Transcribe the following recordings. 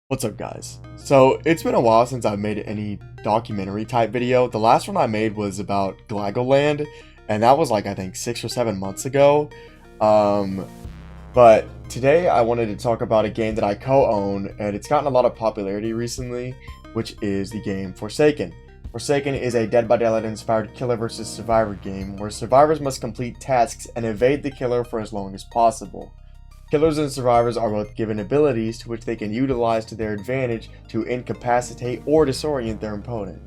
What's up, guys? So it's been a while since I've made any documentary type video. The last one I made was about Glagoland, and that was like I think 6 or 7 months ago. But today I wanted to talk about a game that I co-own, and it's gotten a lot of popularity recently, which is the game Forsaken. Forsaken is a Dead by Daylight inspired killer versus survivor game where survivors must complete tasks and evade the killer for as long as possible. Killers and survivors are both given abilities to which they can utilize to their advantage to incapacitate or disorient their opponent.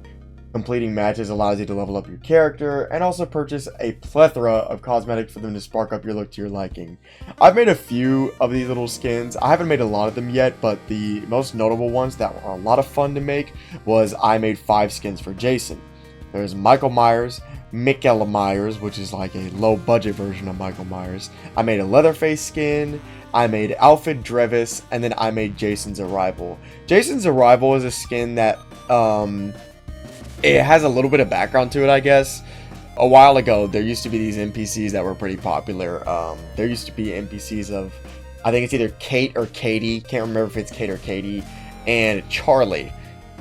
Completing matches allows you to level up your character and also purchase a plethora of cosmetics for them to spark up your look to your liking. I've made a few of these little skins. I haven't made a lot of them yet, but the most notable ones that were a lot of fun to make was I made 5 skins for Jason. There's Michael Myers, Michaela Myers, which is like a low budget version of Michael Myers. I made a Leatherface skin, I made Alfred Drevis, and then I made Jason's Arrival. Jason's Arrival is a skin that, it has a little bit of background to it, I guess. A while ago, there used to be these NPCs that were pretty popular. There used to be NPCs of, I think it's either Kate or Katie, can't remember if it's Kate or Katie, and Charlie.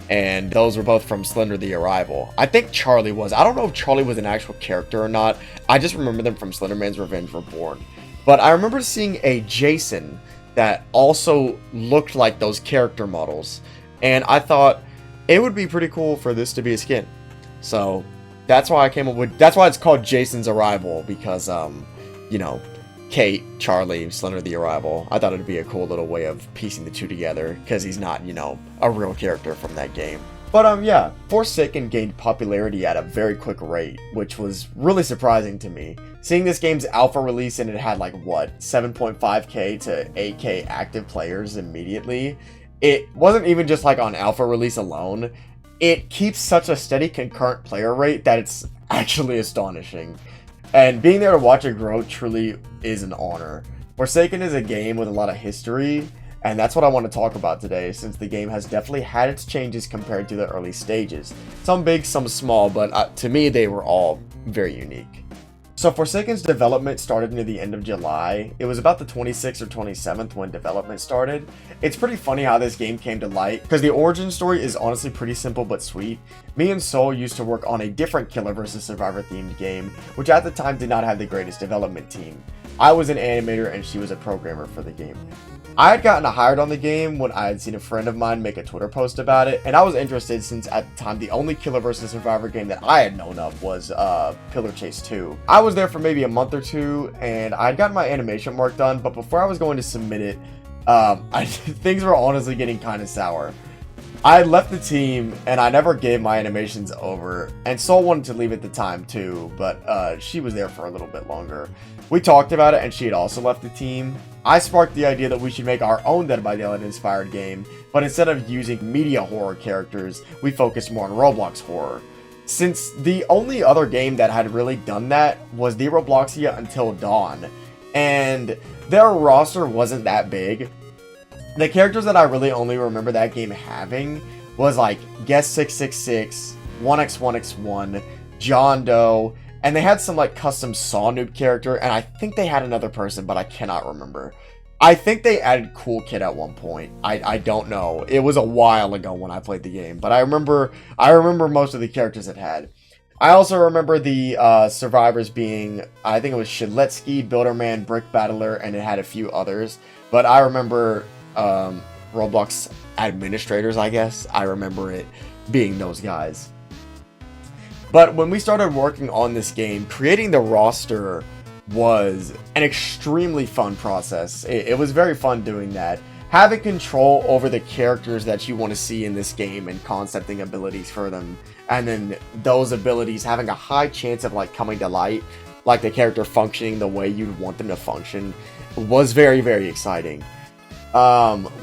And those were both from Slender the Arrival. I think Charlie was. I don't know if Charlie was an actual character or not. I just remember them from Slenderman's Revenge Reborn. But I remember seeing a Jason that also looked like those character models. And I thought it would be pretty cool for this to be a skin. So that's why I came up with... That's why it's called Jason's Arrival. Because, you know, Kate, Charlie, Slender the Arrival. I thought it'd be a cool little way of piecing the two together, because he's not, you know, a real character from that game. But yeah, Forsaken gained popularity at a very quick rate, which was really surprising to me. Seeing this game's alpha release and it had like, what, 7.5k to 8k active players immediately. It wasn't even just like on alpha release alone. It keeps such a steady concurrent player rate that it's actually astonishing. And being there to watch it grow truly is an honor. Forsaken is a game with a lot of history, and that's what I want to talk about today, since the game has definitely had its changes compared to the early stages. Some big, some small, but to me they were all very unique. So Forsaken's development started near the end of July. It was about the 26th or 27th when development started. It's pretty funny how this game came to light, because the origin story is honestly pretty simple but sweet. Me and Soul used to work on a different killer versus survivor themed game, which at the time did not have the greatest development team. I was an animator and she was a programmer for the game. I had gotten hired on the game when I had seen a friend of mine make a Twitter post about it, and I was interested since at the time the only killer versus survivor game that I had known of was Pillar Chase 2. I was there for maybe a month or two, and I had gotten my animation work done, but before I was going to submit it, things were honestly getting kind of sour. I had left the team, and I never gave my animations over, and Soul wanted to leave at the time too, but she was there for a little bit longer. We talked about it, and she had also left the team. I sparked the idea that we should make our own Dead by Daylight inspired game, but instead of using media horror characters, we focused more on Roblox horror. Since the only other game that had really done that was the Robloxia Until Dawn, and their roster wasn't that big. The characters that I really only remember that game having was like Guest 666, 1x1x1, John Doe, and they had some like custom Saw Noob character, and I think they had another person, but I cannot remember. I think they added Cool Kid at one point. I don't know. It was a while ago when I played the game, but I remember most of the characters it had. I also remember the survivors being, I think it was Shiletsky, Builderman, Brick Battler, and it had a few others. But I remember Roblox administrators, I guess. I remember it being those guys. But when we started working on this game, creating the roster was an extremely fun process. It was very fun doing that. Having control over the characters that you want to see in this game and concepting abilities for them, and then those abilities having a high chance of like coming to light, like the character functioning the way you'd want them to function, was very, very exciting.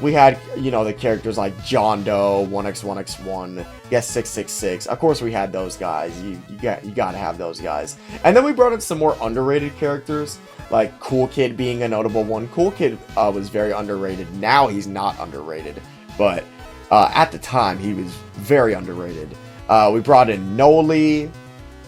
We had, you know, the characters like John Doe, 1x1x1, Guest 666. Of course we had those guys. You gotta have those guys. And then we brought in some more underrated characters, like Cool Kid being a notable one. Cool Kid was very underrated. Now he's not underrated, but at the time he was very underrated. We brought in Noli,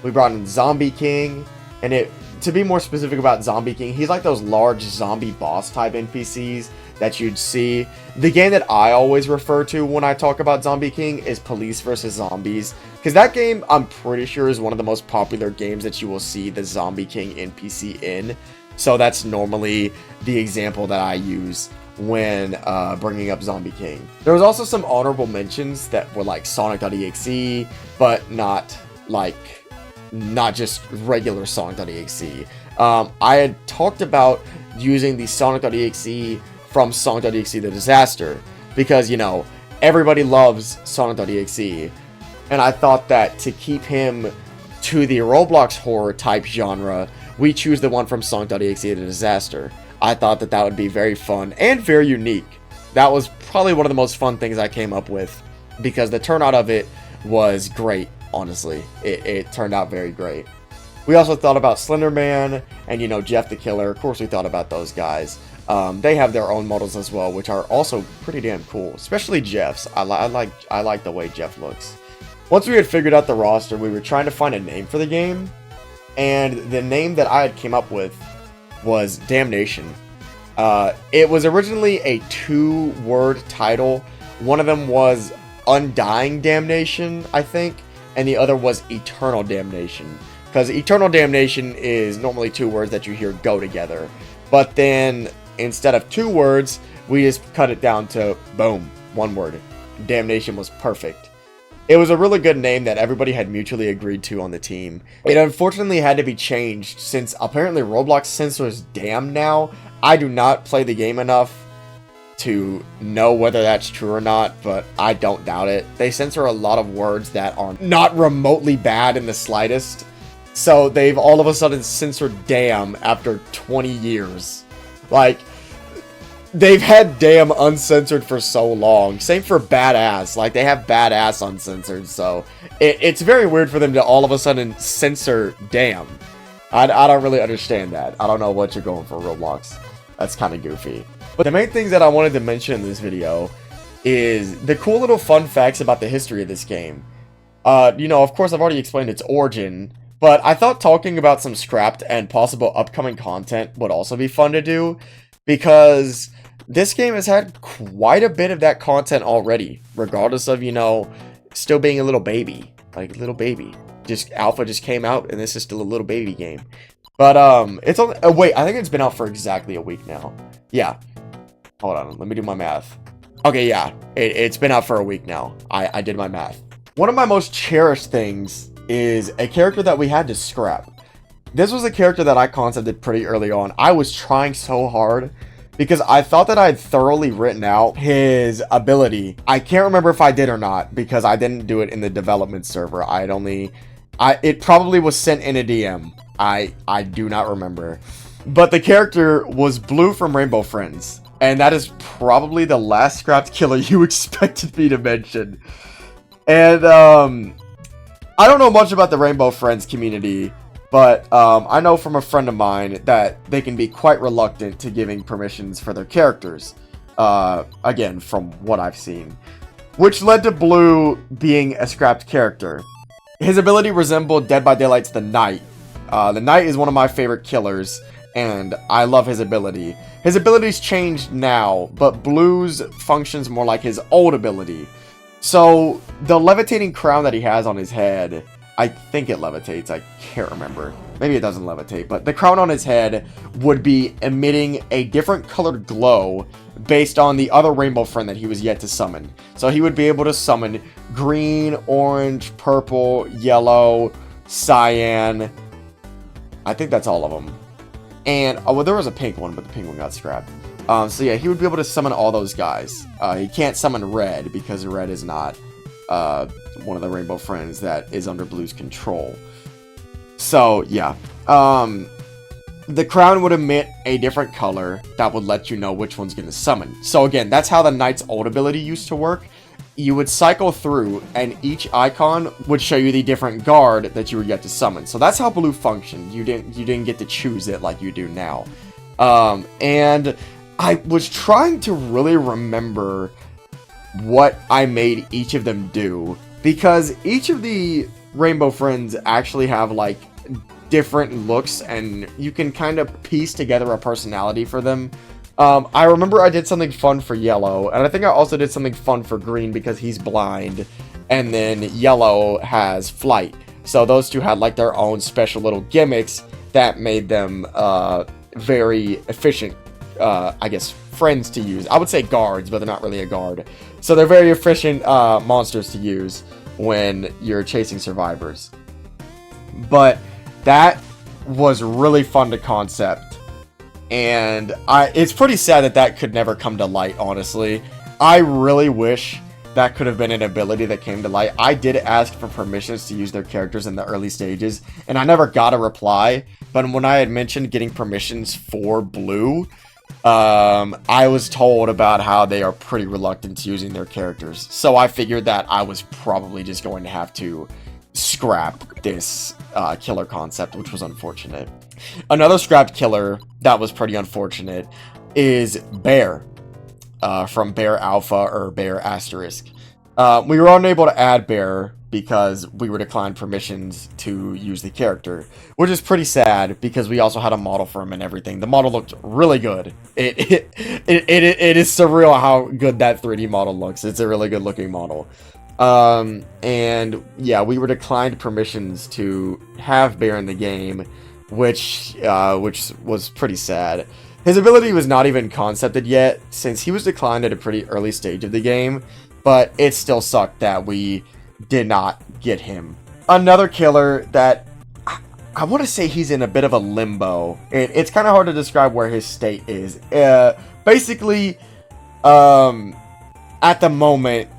we brought in Zombie King, and to be more specific about Zombie King, he's like those large zombie boss type NPCs that you'd see. The game that I always refer to when I talk about Zombie King is Police vs. Zombies, because that game, I'm pretty sure, is one of the most popular games that you will see the Zombie King NPC in. So that's normally the example that I use when bringing up Zombie King. There was also some honorable mentions that were like Sonic.exe, but not just regular Sonic.exe. I had talked about using the Sonic.exe from Sonic.exe The Disaster, because, you know, everybody loves Sonic.exe, and I thought that to keep him to the Roblox horror type genre, we choose the one from Sonic.exe The Disaster. I thought that that would be very fun and very unique. That was probably one of the most fun things I came up with, because the turnout of it was great, honestly. It turned out very great. We also thought about Slender Man and, you know, Jeff the Killer. Of course, we thought about those guys. They have their own models as well, which are also pretty damn cool, especially Jeff's. I like the way Jeff looks. Once we had figured out the roster, we were trying to find a name for the game, and the name that I had came up with was Damnation. It was originally a 2-word title. One of them was Undying Damnation, I think, and the other was Eternal Damnation, because Eternal Damnation is normally 2 words that you hear go together, but then instead of 2 words, we just cut it down to, boom, 1 word. Damnation was perfect. It was a really good name that everybody had mutually agreed to on the team. It unfortunately had to be changed since apparently Roblox censors damn now. I do not play the game enough to know whether that's true or not, but I don't doubt it. They censor a lot of words that are not remotely bad in the slightest. So they've all of a sudden censored damn after 20 years. Like, they've had damn uncensored for so long. Same for badass. Like, they have badass uncensored, so it's very weird for them to all of a sudden censor damn. I don't really understand that. I don't know what you're going for, Roblox. That's kind of goofy. But the main things that I wanted to mention in this video is the cool little fun facts about the history of this game. You know, of course, I've already explained its origin, but I thought talking about some scrapped and possible upcoming content would also be fun to do, because this game has had quite a bit of that content already, regardless of, you know, still being a little baby. Like, little baby. Just, alpha just came out, and this is still a little baby game. But, it's only, wait, I think it's been out for exactly a week now. Yeah. Hold on, let me do my math. Okay, yeah, it's been out for a week now. I did my math. One of my most cherished things is a character that we had to scrap. This was a character that I concepted pretty early on. I was trying so hard because I thought that I had thoroughly written out his ability. I can't remember if I did or not, because I didn't do it in the development server. It probably was sent in a DM. I do not remember. But the character was Blue from Rainbow Friends, and that is probably the last scrapped killer you expected me to mention. And I don't know much about the Rainbow Friends community, but I know from a friend of mine that they can be quite reluctant to giving permissions for their characters. Again, from what I've seen. Which led to Blue being a scrapped character. His ability resembled Dead by Daylight's The Knight. The Knight is one of my favorite killers, and I love his ability. His ability's changed now, but Blue's functions more like his old ability. So, the levitating crown that he has on his head, I think it levitates, I can't remember. Maybe it doesn't levitate, but the crown on his head would be emitting a different colored glow based on the other rainbow friend that he was yet to summon. So he would be able to summon green, orange, purple, yellow, cyan. I think that's all of them. And, oh, well, there was a pink one, but the pink one got scrapped. So yeah, he would be able to summon all those guys. He can't summon Red, because Red is not one of the Rainbow Friends that is under Blue's control. So, yeah. The crown would emit a different color that would let you know which one's going to summon. So again, that's how the Knight's old ability used to work. You would cycle through, and each icon would show you the different guard that you were yet to summon. So that's how Blue functioned. You didn't get to choose it like you do now. And I was trying to really remember what I made each of them do, because each of the Rainbow Friends actually have like different looks, and you can kind of piece together a personality for them I remember I did something fun for Yellow, and I think I also did something fun for Green because he's blind, and then Yellow has Flight. So those two had like their own special little gimmicks that made them very efficient, I guess, friends to use. I would say guards, but they're not really a guard. So they're very efficient monsters to use when you're chasing survivors. But that was really fun to concept. And it's pretty sad that that could never come to light, honestly. I really wish that could have been an ability that came to light. I did ask for permissions to use their characters in the early stages, and I never got a reply. But when I had mentioned getting permissions for Blue, I was told about how they are pretty reluctant to using their characters. So I figured that I was probably just going to have to scrap this killer concept, which was unfortunate. Another scrapped killer that was pretty unfortunate is Bear. From Bear Alpha or Bear Asterisk. We were unable to add Bear because we were declined permissions to use the character, which is pretty sad because we also had a model for him and everything. The model looked really good. It is surreal how good that 3D model looks. It's a really good looking model. And yeah, we were declined permissions to have Bear in the game, which was pretty sad. His ability was not even concepted yet, since he was declined at a pretty early stage of the game, but it still sucked that we did not get him. Another killer that I want to say he's in a bit of a limbo. It's kind of hard to describe where his state is. Basically, at the moment,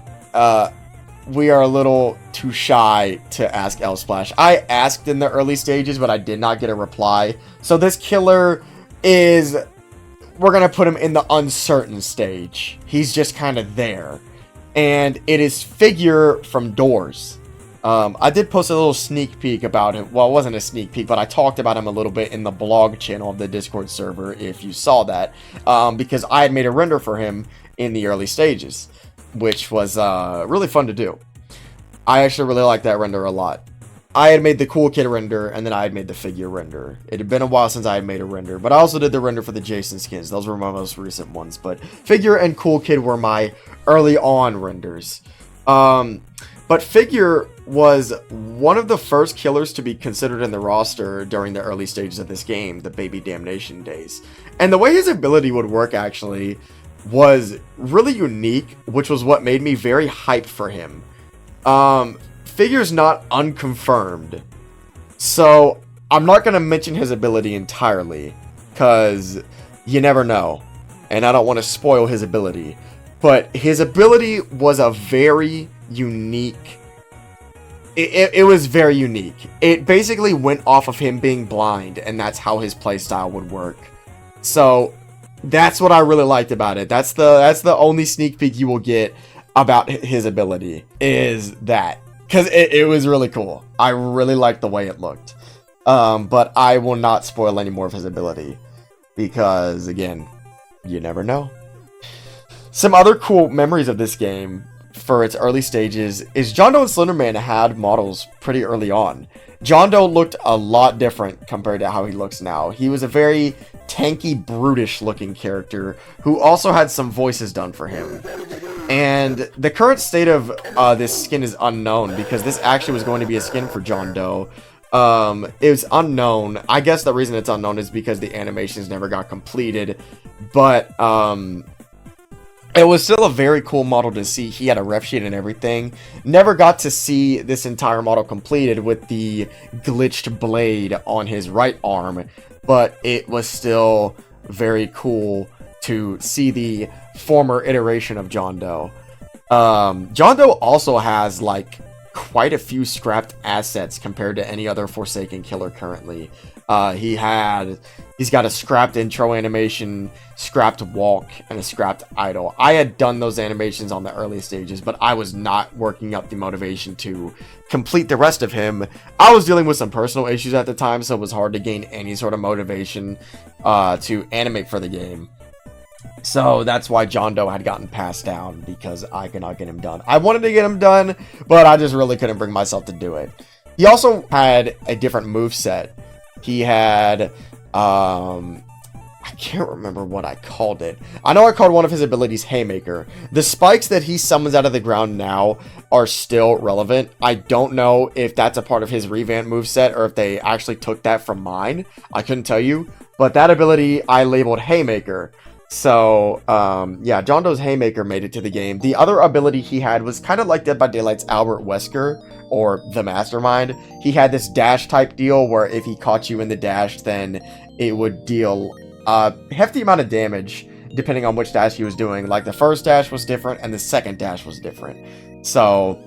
we are a little too shy to ask L-Splash. I asked in the early stages, but I did not get a reply. So this killer is... we're going to put him in the uncertain stage. He's just kind of there. And it is Figure from Doors. I did post a little sneak peek about him. Well, it wasn't a sneak peek, but I talked about him a little bit in the blog channel of the Discord server, if you saw that. Because I had made a render for him in the early stages, which was really fun to do. I actually really liked that render a lot. I had made the Cool Kid render, and then I had made the Figure render. It had been a while since I had made a render, but I also did the render for the Jason skins. Those were my most recent ones, but Figure and Cool Kid were my early on renders. But Figure was one of the first killers to be considered in the roster during the early stages of this game, the Baby Damnation days. And the way his ability would work, actually, was really unique, which was what made me very hyped for him. Figure's not unconfirmed, so I'm not going to mention his ability entirely, because you never know, and I don't want to spoil his ability, but his ability was a very unique, it was very unique. It basically went off of him being blind, and that's how his playstyle would work. So that's what I really liked about it. That's the only sneak peek you will get about his ability, is that. Because it was really cool. I really liked the way it looked. But I will not spoil any more of his ability. Because, again, you never know. Some other cool memories of this game for its early stages is John Doe and Slenderman had models pretty early on. John Doe looked a lot different compared to how he looks now. He was a very tanky, brutish looking character who also had some voices done for him. And the current state of this skin is unknown, because this actually was going to be a skin for John Doe. It was unknown. I guess the reason it's unknown is because the animations never got completed. But it was still a very cool model to see. He had a ref sheet and everything. Never got to see this entire model completed with the glitched blade on his right arm, but it was still very cool to see the former iteration of John Doe. John Doe also has like quite a few scrapped assets compared to any other Forsaken killer currently. He's got a scrapped intro animation, scrapped walk, and a scrapped idle. I had done those animations on the early stages, but I was not working up the motivation to complete the rest of him. I was dealing with some personal issues at the time, so it was hard to gain any sort of motivation to animate for the game. So that's why John Doe had gotten passed down, because I could not get him done. I wanted to get him done, but I just really couldn't bring myself to do it. He also had a different moveset. He had, I can't remember what I called it. I know I called one of his abilities Haymaker. The spikes that he summons out of the ground now are still relevant. I don't know if that's a part of his revamped moveset or if they actually took that from mine. I couldn't tell you. But that ability I labeled Haymaker. So, yeah, John Doe's Haymaker made it to the game. The other ability he had was kind of like Dead by Daylight's Albert Wesker, or the Mastermind. He had this dash type deal where if he caught you in the dash, then it would deal a hefty amount of damage depending on which dash he was doing. Like the first dash was different and the second dash was different. So,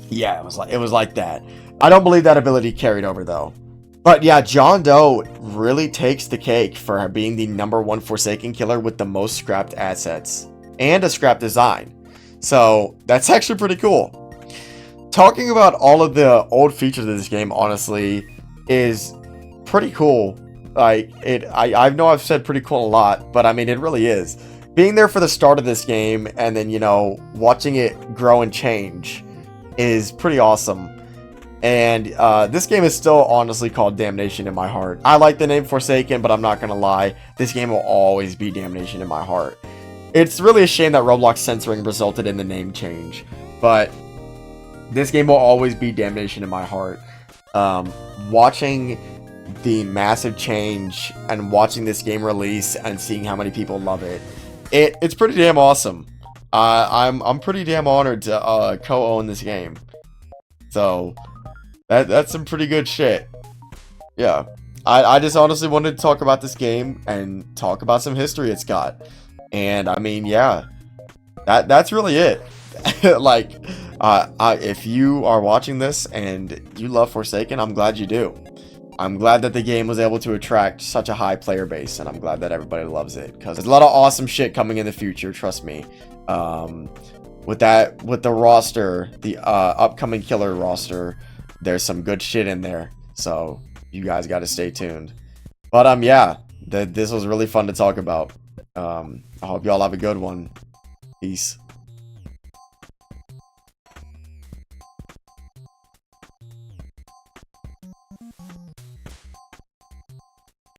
yeah, it was like that. I don't believe that ability carried over though. But yeah, John Doe really takes the cake for being the #1 Forsaken killer with the most scrapped assets and a scrap design. So that's actually pretty cool. Talking about all of the old features of this game, honestly, is pretty cool. Like I know I've said pretty cool a lot, but I mean it really is. Being there for the start of this game and then, you know, watching it grow and change is pretty awesome. And this game is still honestly called Damnation in my heart. I like the name Forsaken, but I'm not gonna lie, this game will always be Damnation in my heart. It's really a shame that Roblox censoring resulted in the name change, but this game will always be Damnation in my heart. Watching the massive change and watching this game release and seeing how many people love it, it's pretty damn awesome. I'm pretty damn honored to co-own this game. So that's some pretty good shit. Yeah. I just honestly wanted to talk about this game and talk about some history it's got. And I mean, yeah. That's really it. Like, if you are watching this and you love Forsaken, I'm glad you do. I'm glad that the game was able to attract such a high player base, and I'm glad that everybody loves it, because there's a lot of awesome shit coming in the future, trust me. With the roster, the upcoming killer roster, there's some good shit in there, so you guys got to stay tuned. But yeah, this was really fun to talk about. I hope y'all have a good one. Peace.